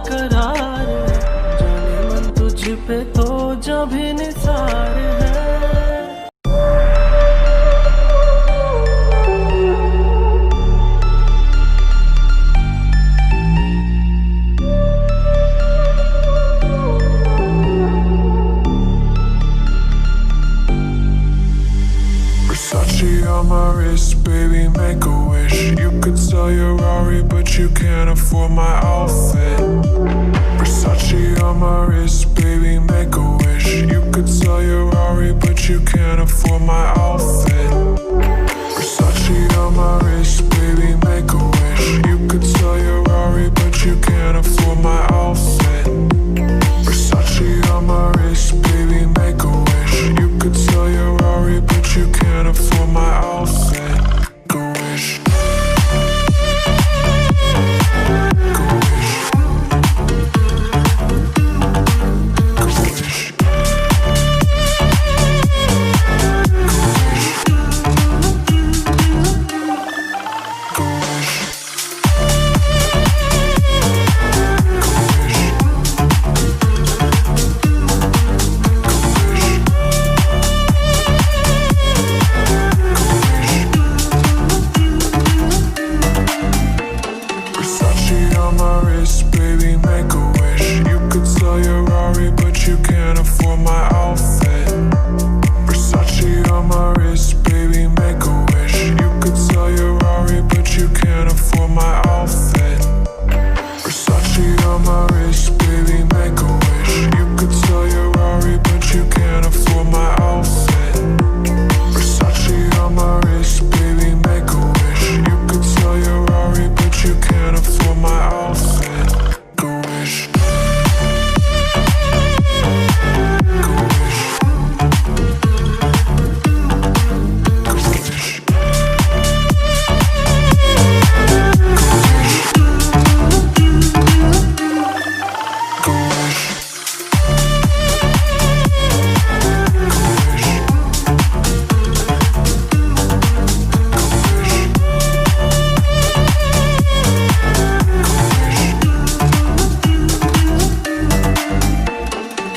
करार है, जाने मन तुझ पे तो जब भी निसार है। Versace on my wrist, baby, make a wish. You could sell your Rari, but you can't afford my outfit. Versace on my wrist, baby, make a wish. You could sell your Rari, but you can't afford my outfit. Versace on my wrist, baby, make a wish. You could sell your Rari, but you can't afford my outfit. Versace on my wrist, baby, make a wish. You could sell your Rari, but you can't afford my outfit. Go wish. Go wish. Go wish. Go wish. Versace on my wrist, baby, make a wish. You could sell your Rari, but you can't afford my outfit. Versace on my wrist, baby, make a wish. You could sell your Rari, but you can't afford my outfit. Versace on my wrist, baby, make a wish. You could sell your Rari, but you can't afford my outfit. Versace on my wrist, baby, make a wish. You could sell your Rari, but you can't afford my outfit. Go wish. Go wish. Go wish. Go wish.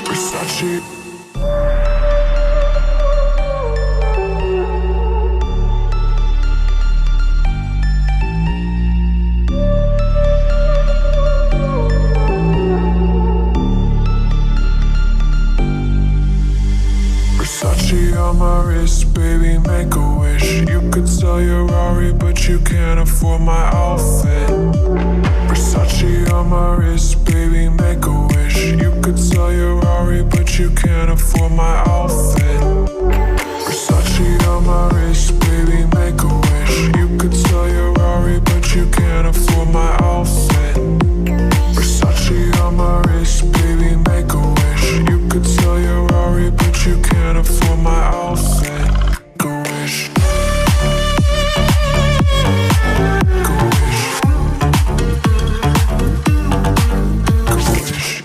Versace. Versace on my wrist, baby, make a wish. You could sell your Rari, but you can't afford my outfit. Versace on my wrist, baby, make a wish. You could sell your Rari, but you can't afford my outfit. Versace on my wrist, baby, make a wish. You could sell your Rari, but you can't afford my outfit. Versace on my wrist, baby, make a wish. You could sell your Rari, but you can't afford my outfit. Go wish. Go wish. Go wish. Go wish.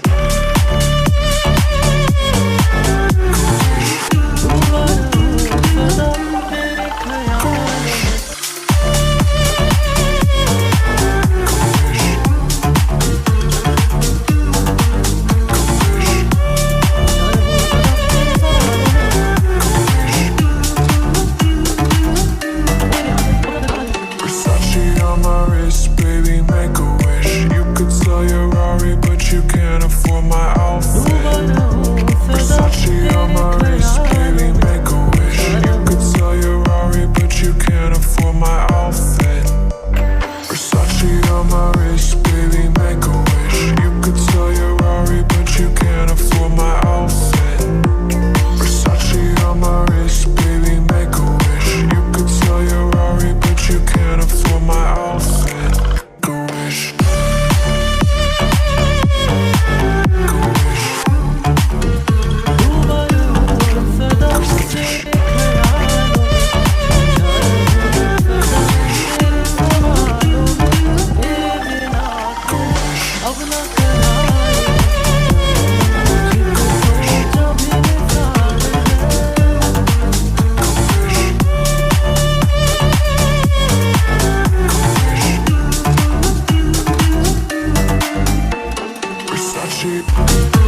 Versace.